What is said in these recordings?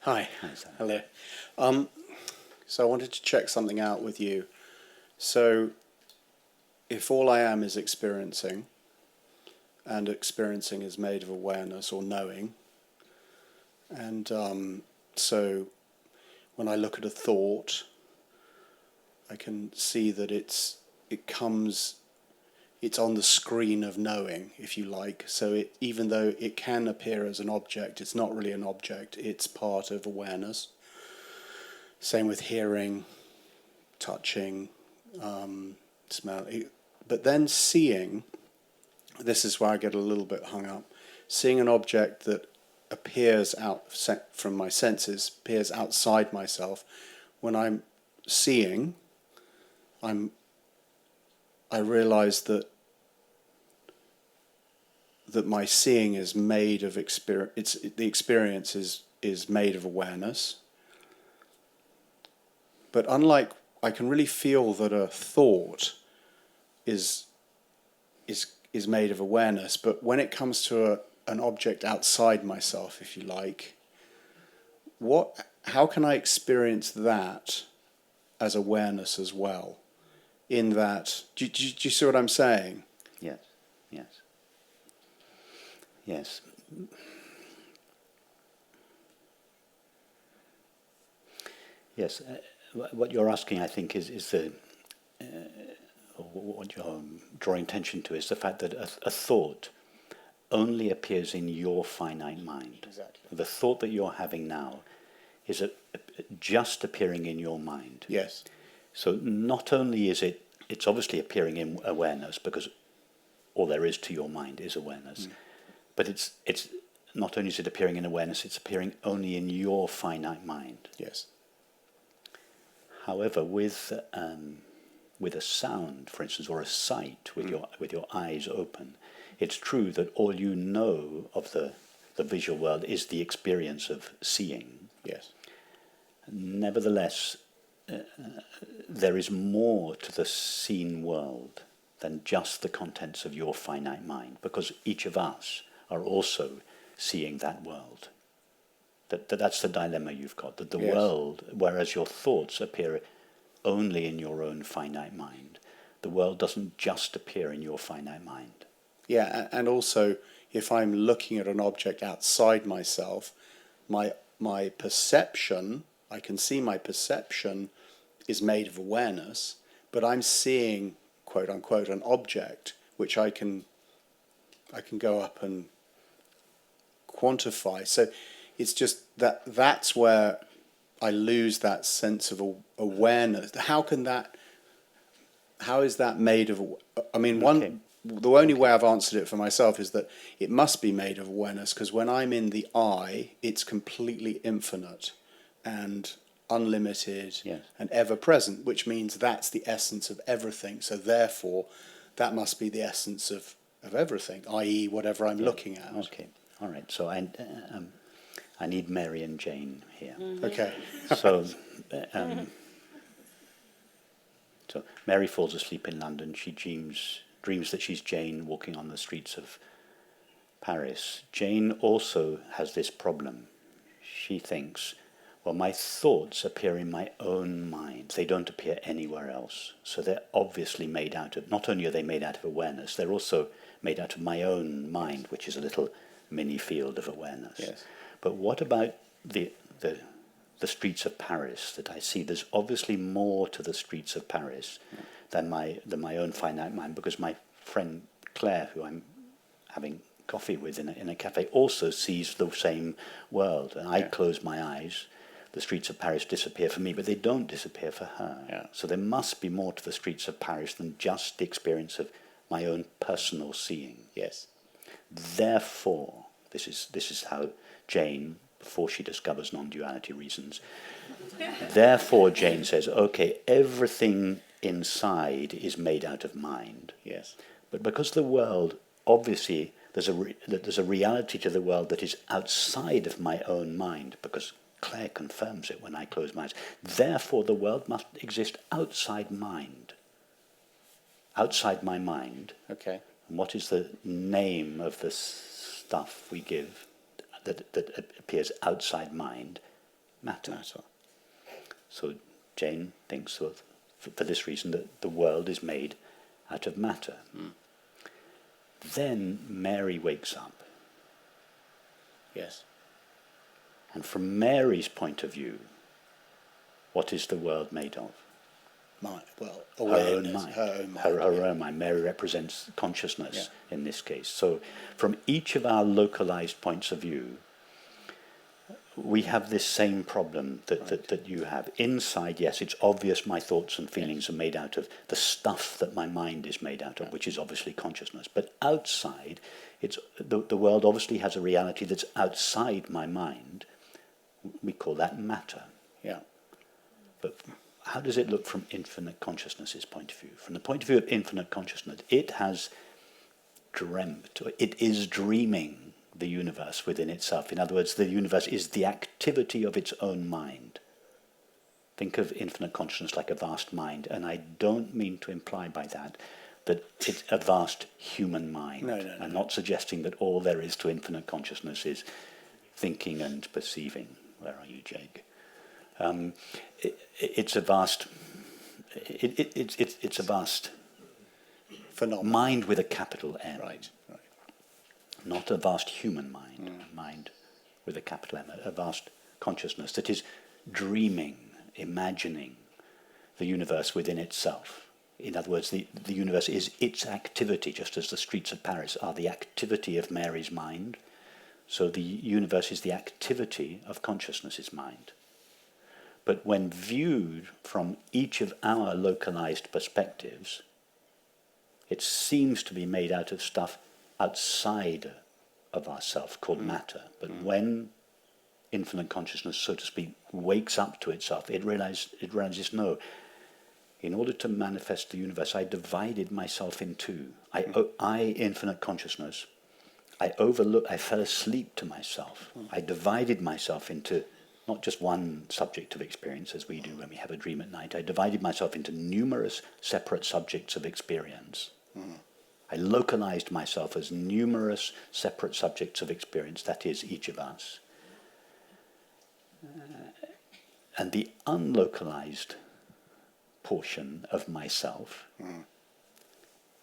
Hi. Hi, Sam. Hello. So I wanted to check something out with you. So if all I am is experiencing, and experiencing is made of awareness or knowing, and so when I look at a thought, I can see that it's on the screen of knowing, if you like. So even though it can appear as an object, it's not really an object. It's part of awareness. Same with hearing, touching, smell. But then seeing, this is where I get a little bit hung up. Seeing an object that appears out from my senses, appears outside myself. When I'm seeing, I realize that my seeing is made of experience. The experience is made of awareness. But unlike, I can really feel that a thought is made of awareness. But when it comes to an object outside myself, if you like, how can I experience that as awareness as well? In that, do you see what I'm saying? Yes, yes. Yes. Yes, what you're asking, I think, is what you're drawing attention to is the fact that a thought only appears in your finite mind. Exactly. The thought that you're having now is just appearing in your mind. Yes. So not only is it's obviously appearing in awareness, because all there is to your mind is awareness, but it's not only is it appearing in awareness, it's appearing only in your finite mind. Yes. However, with a sound, for instance, or a sight, with your eyes open, it's true that all you know of the visual world is the experience of seeing. Yes. Nevertheless, there is more to the seen world than just the contents of your finite mind, because each of us are also seeing that world. That's the dilemma you've got, that the Yes. world, whereas your thoughts appear only in your own finite mind, the world doesn't just appear in your finite mind. Yeah, and also, if I'm looking at an object outside myself, my perception, I can see my perception is made of awareness, but I'm seeing, quote unquote, an object which I can go up and quantify. So it's just that's where I lose that sense of awareness. How is that made of? I mean, Okay. The only way I've answered it for myself is that it must be made of awareness, because when I'm in the I, it's completely infinite and unlimited. Yes. And ever present, which means that's the essence of everything. So therefore, that must be the essence of everything, i.e. whatever I'm looking at. Okay, all right. So I need Mary and Jane here. Okay. So, so Mary falls asleep in London. She dreams that she's Jane walking on the streets of Paris. Jane also has this problem. She thinks, well, my thoughts appear in my own mind. They don't appear anywhere else. So they're obviously made out of, not only are they made out of awareness, they're also made out of my own mind, which is a little mini field of awareness. Yes. But what about the streets of Paris that I see? There's obviously more to the streets of Paris than my own finite mind, because my friend Claire, who I'm having coffee with in a cafe, also sees the same world. And I close my eyes, the streets of Paris disappear for me, but they don't disappear for her. Yeah. So there must be more to the streets of Paris than just the experience of my own personal seeing. Yes. Therefore, this is how Jane, before she discovers non-duality reasons, therefore Jane says, okay, everything inside is made out of mind. Yes. But because the world, obviously, there's a reality to the world that is outside of my own mind, because Claire confirms it when I close my eyes. Therefore, the world must exist outside mind. Outside my mind. Okay. And what is the name of the stuff we give that appears outside mind? matter. Matter. So Jane thinks, for this reason, that the world is made out of matter. Then Mary wakes up. Yes. And from Mary's point of view, what is the world made of? Awareness. Her own mind. Her own mind. Mary represents consciousness in this case. So from each of our localized points of view, we have this same problem that you have. Inside, yes, it's obvious my thoughts and feelings are made out of the stuff that my mind is made out of, which is obviously consciousness. But outside, it's the world obviously has a reality that's outside my mind. We call that matter. Yeah. But how does it look from infinite consciousness's point of view? From the point of view of infinite consciousness, it has dreamt, or it is dreaming the universe within itself. In other words, the universe is the activity of its own mind. Think of infinite consciousness like a vast mind, and I don't mean to imply by that it's a vast human mind. No. I'm not suggesting that all there is to infinite consciousness is thinking and perceiving. Where are you, Jake? It's a vast. It's a vast phenomenon. Mind with a capital M. Right. Not a vast human mind. Mind with a capital M. A vast consciousness that is dreaming, imagining the universe within itself. In other words, the universe is its activity, just as the streets of Paris are the activity of Mary's mind. So the universe is the activity of consciousness's mind. But when viewed from each of our localized perspectives, it seems to be made out of stuff outside of ourselves called matter. But when infinite consciousness, so to speak, wakes up to itself, it realizes, no, in order to manifest the universe, I divided myself in two. I, infinite consciousness, I fell asleep to myself. I divided myself into not just one subject of experience, as we do when we have a dream at night. I divided myself into numerous separate subjects of experience. I localized myself as numerous separate subjects of experience, that is, each of us. And the unlocalized portion of myself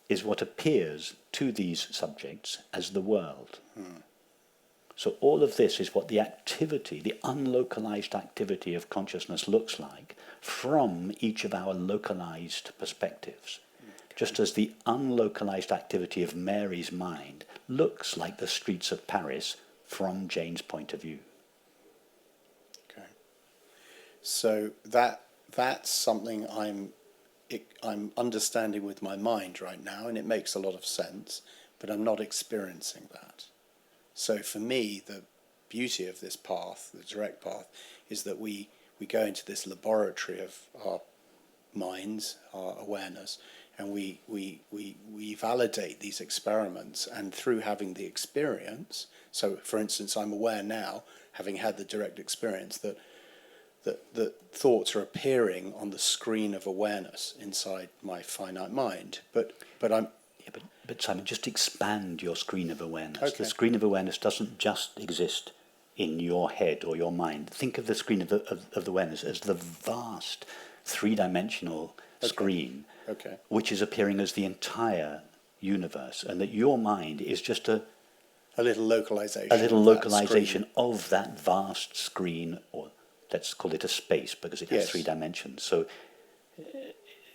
is what appears to these subjects as the world. So all of this is what the activity, the unlocalized activity of consciousness looks like from each of our localized perspectives. Just as the unlocalized activity of Mary's mind looks like the streets of Paris from Jane's point of view. Okay. So that's something I'm understanding with my mind right now, and it makes a lot of sense, but I'm not experiencing that. So for me, the beauty of this path, the direct path, is that we go into this laboratory of our minds, our awareness, and we validate these experiments. And through having the experience, so for instance, I'm aware now, having had the direct experience, that thoughts are appearing on the screen of awareness inside my finite mind. But I'm... But Simon, just expand your screen of awareness. Okay. The screen of awareness doesn't just exist in your head or your mind. Think of the screen of the awareness as the vast three-dimensional screen, which is appearing as the entire universe, and that your mind is just a little localization. A little localization of that vast screen, or let's call it a space, because it has 3 dimensions. So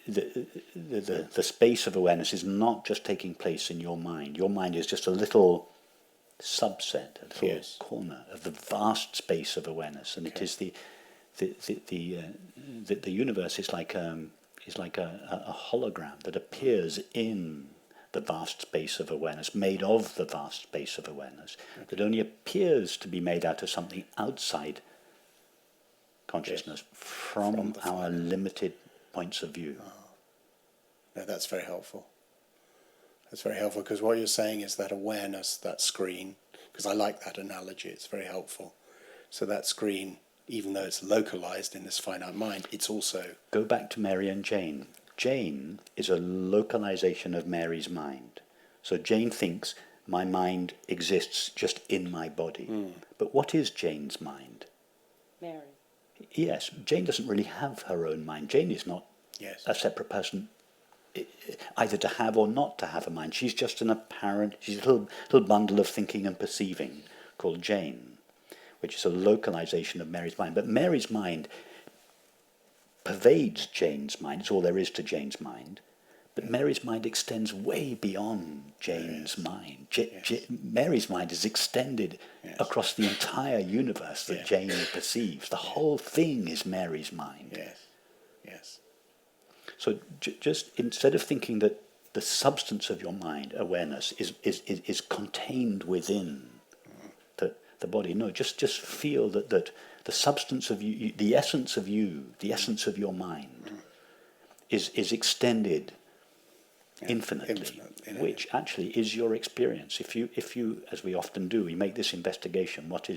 the space of awareness is not just taking place in your mind. Your mind is just a little subset, a little corner of the vast space of awareness, and it is the universe is like a hologram that appears in the vast space of awareness, made of the vast space of awareness, that only appears to be made out of something outside consciousness from our limited points of view. No, that's very helpful. That's very helpful, because what you're saying is that awareness, that screen, because I like that analogy, it's very helpful. So that screen, even though it's localized in this finite mind, it's also... Go back to Mary and Jane. Jane is a localization of Mary's mind. So Jane thinks my mind exists just in my body. But what is Jane's mind? Mary. Yes, Jane doesn't really have her own mind. Jane is not Yes. a separate person, either to have or not to have a mind. She's just an apparent, she's a little bundle of thinking and perceiving called Jane, which is a localization of Mary's mind. But Mary's mind pervades Jane's mind. It's all there is to Jane's mind. But Mary's mind extends way beyond Jane's mind. Mary's mind is extended across the entire universe that Jane perceives. The whole thing is Mary's mind. Yes. Yes. So just instead of thinking that the substance of your mind, awareness, is contained within the body, no, just feel that the substance of you, the essence of you, the essence of your mind, is extended infinitely, which actually is your experience. If you, as we often do, we make this investigation, what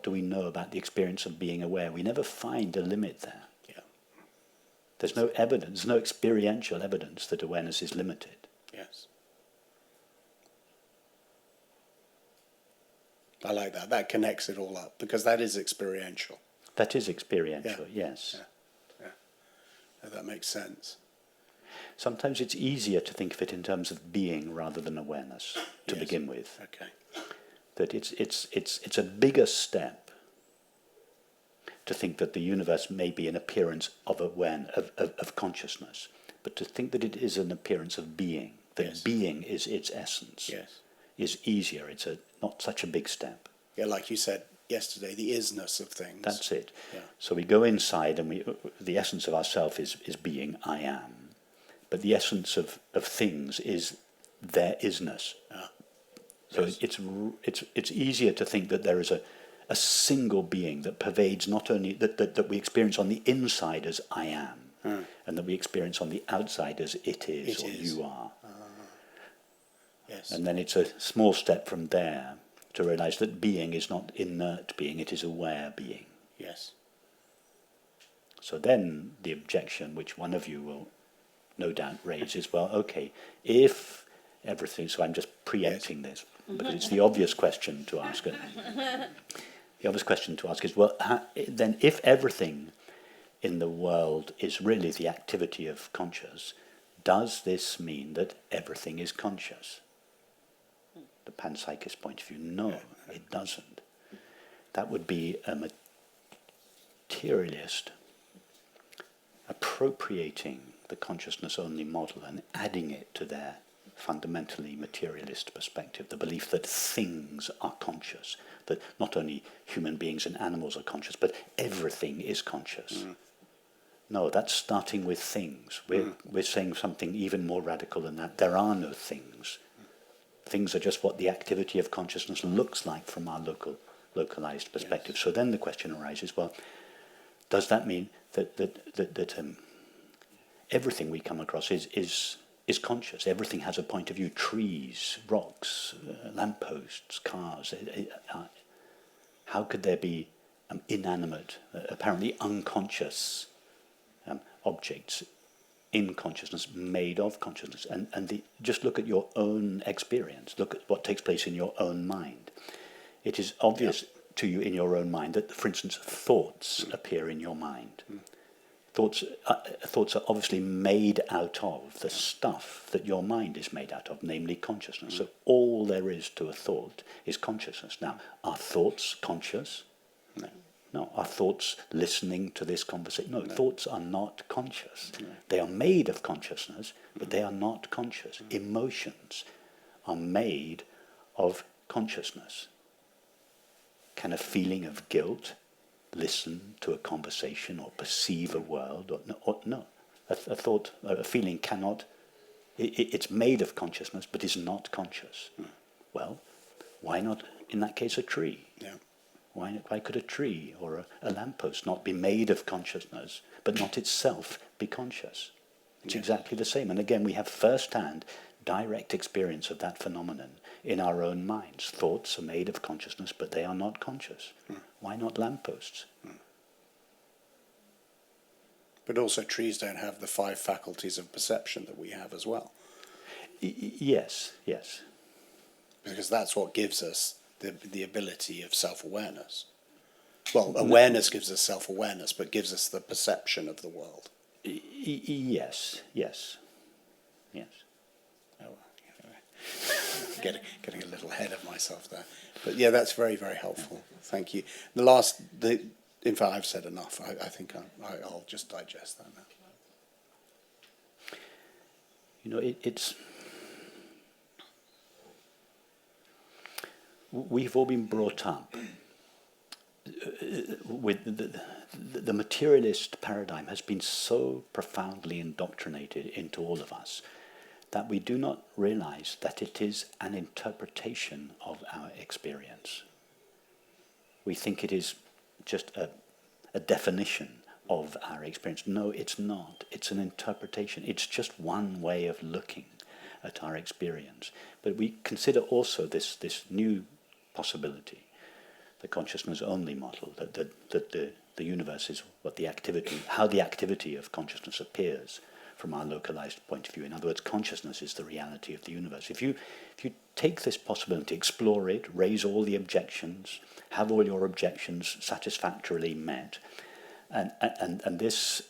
do we know about the experience of being aware? We never find a limit there. Yeah. There's no evidence, no experiential evidence that awareness is limited. Yes. I like that. That connects it all up, because that is experiential. That is experiential, yes. Yeah. That makes sense. Sometimes it's easier to think of it in terms of being rather than awareness to begin with. Okay. That it's a bigger step to think that the universe may be an appearance of awareness, of consciousness, but to think that it is an appearance of being, that being is its essence, is easier. It's not such a big step. Yeah, like you said yesterday, the isness of things. That's it. Yeah. So we go inside, and the essence of ourself is being, I am. But the essence of things is their isness. So it's easier to think that there is a single being that pervades not only that we experience on the inside as I am, and that we experience on the outside as it is, you are. Yes. And then it's a small step from there to realize that being is not inert being, it is aware being. Yes. So then the objection, which one of you will no doubt raise, is, well, okay, if everything, so I'm just preempting this, because it's the obvious question to ask. The obvious question to ask is, well, then if everything in the world is really the activity of conscious, does this mean that everything is conscious? The panpsychist point of view, no, it doesn't. That would be a materialist appropriating the consciousness-only model and adding it to their fundamentally materialist perspective, the belief that things are conscious, that not only human beings and animals are conscious, but everything is conscious. No, that's starting with things. We're saying something even more radical than that. There are no things. Things are just what the activity of consciousness looks like from our localized perspective. So then the question arises, well, does that mean that everything we come across is conscious? Everything has a point of view. Trees, rocks, lampposts, cars. How could there be inanimate, apparently unconscious objects in consciousness, made of consciousness? And just look at your own experience. Look at what takes place in your own mind. It is obvious to you in your own mind that, for instance, thoughts appear in your mind. Thoughts are obviously made out of the stuff that your mind is made out of, namely consciousness. So all there is to a thought is consciousness. Now, are thoughts conscious? No. Are thoughts listening to this conversation? No, thoughts are not conscious. They are made of consciousness, but they are not conscious. Emotions are made of consciousness. Can a feeling of guilt listen to a conversation or perceive a world? No. A feeling cannot. It's made of consciousness, but is not conscious. Well, why not, in that case, a tree? Yeah. Why could a tree or a lamppost not be made of consciousness, but not itself be conscious? It's exactly the same. And again, we have first-hand, direct experience of that phenomenon in our own minds. Thoughts are made of consciousness, but they are not conscious. Why not lampposts? But also trees don't have the 5 faculties of perception that we have as well. Yes. Because that's what gives us the ability of self-awareness. Well, awareness gives us self-awareness, but gives us the perception of the world. Yes, yes, yes. Oh, well, getting a little ahead of myself there. But yeah, that's very, very helpful. Thank you. In fact, I've said enough. I think I'll just digest that now. You know, we've all been brought up with the materialist paradigm has been so profoundly indoctrinated into all of us that we do not realize that it is an interpretation of our experience. We think it is just a definition of our experience. No, it's not. It's an interpretation. It's just one way of looking at our experience. But we consider also this new possibility, the consciousness-only model, that the universe is how the activity of consciousness appears from our localized point of view. In other words, consciousness is the reality of the universe. If you take this possibility, explore it, raise all the objections, have all your objections satisfactorily met, and this,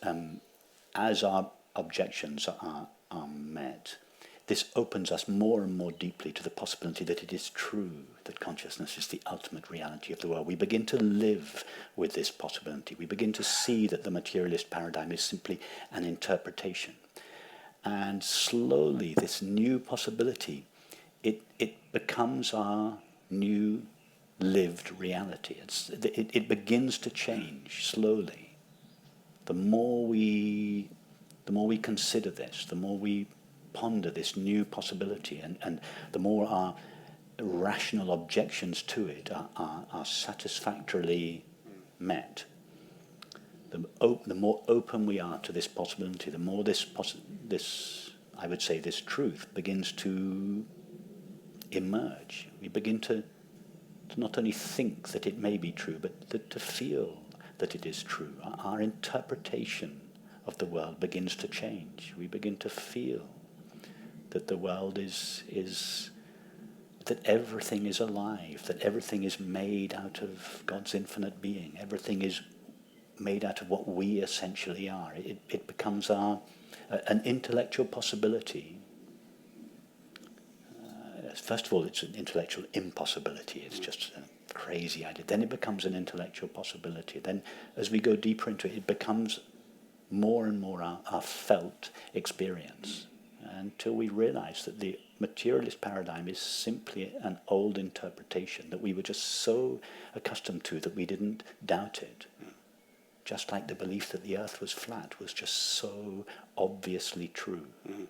as our objections are met, this opens us more and more deeply to the possibility that it is true that consciousness is the ultimate reality of the world. We begin to live with this possibility. We begin to see that the materialist paradigm is simply an interpretation. And slowly, this new possibility, it becomes our new lived reality. It begins to change slowly. The more we consider this, the more we ponder this new possibility, and the more our rational objections to it are satisfactorily met, the more open we are to this possibility, the more this I would say this truth begins to emerge. We begin to not only think that it may be true, but to feel that it is true. Our interpretation of the world begins to change. We begin to feel that the world is that everything is alive, that everything is made out of God's infinite being. Everything is made out of what we essentially are. It becomes an intellectual possibility. First of all, it's an intellectual impossibility. It's just a crazy idea. Then it becomes an intellectual possibility. Then as we go deeper into it, it becomes more and more our felt experience, until we realize that the materialist paradigm is simply an old interpretation that we were just so accustomed to that we didn't doubt it. Just like the belief that the earth was flat was just so obviously true. Mm-hmm.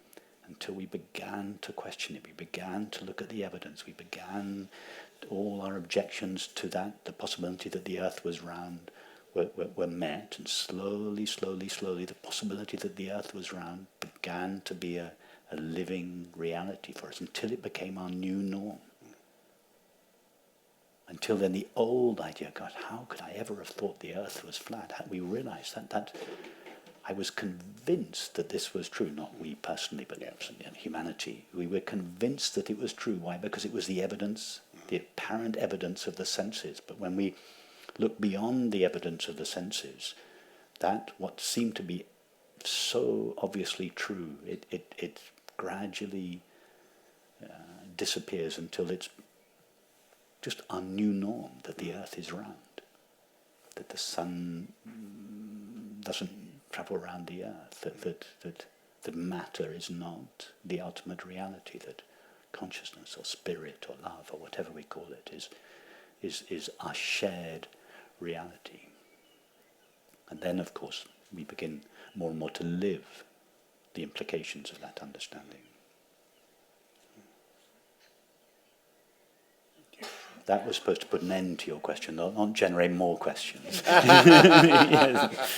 Until we began to question it, we began to look at the evidence, we began all our objections to that, the possibility that the earth was round, were met, and slowly, the possibility that the earth was round began to be a living reality for us, until it became our new norm. Until then, the old idea, God, how could I ever have thought the earth was flat? We realized that I was convinced that this was true, not we personally, but humanity. We were convinced that it was true. Why? Because it was the evidence, the apparent evidence of the senses. But when we look beyond the evidence of the senses, that what seemed to be so obviously true, it gradually disappears until it's just our new norm, that the earth is round, that the sun doesn't travel around the earth, that matter is not the ultimate reality, that consciousness or spirit or love or whatever we call it is our shared reality. And then, of course, we begin more and more to live the implications of that understanding. That was supposed to put an end to your question, not generate more questions. Yes.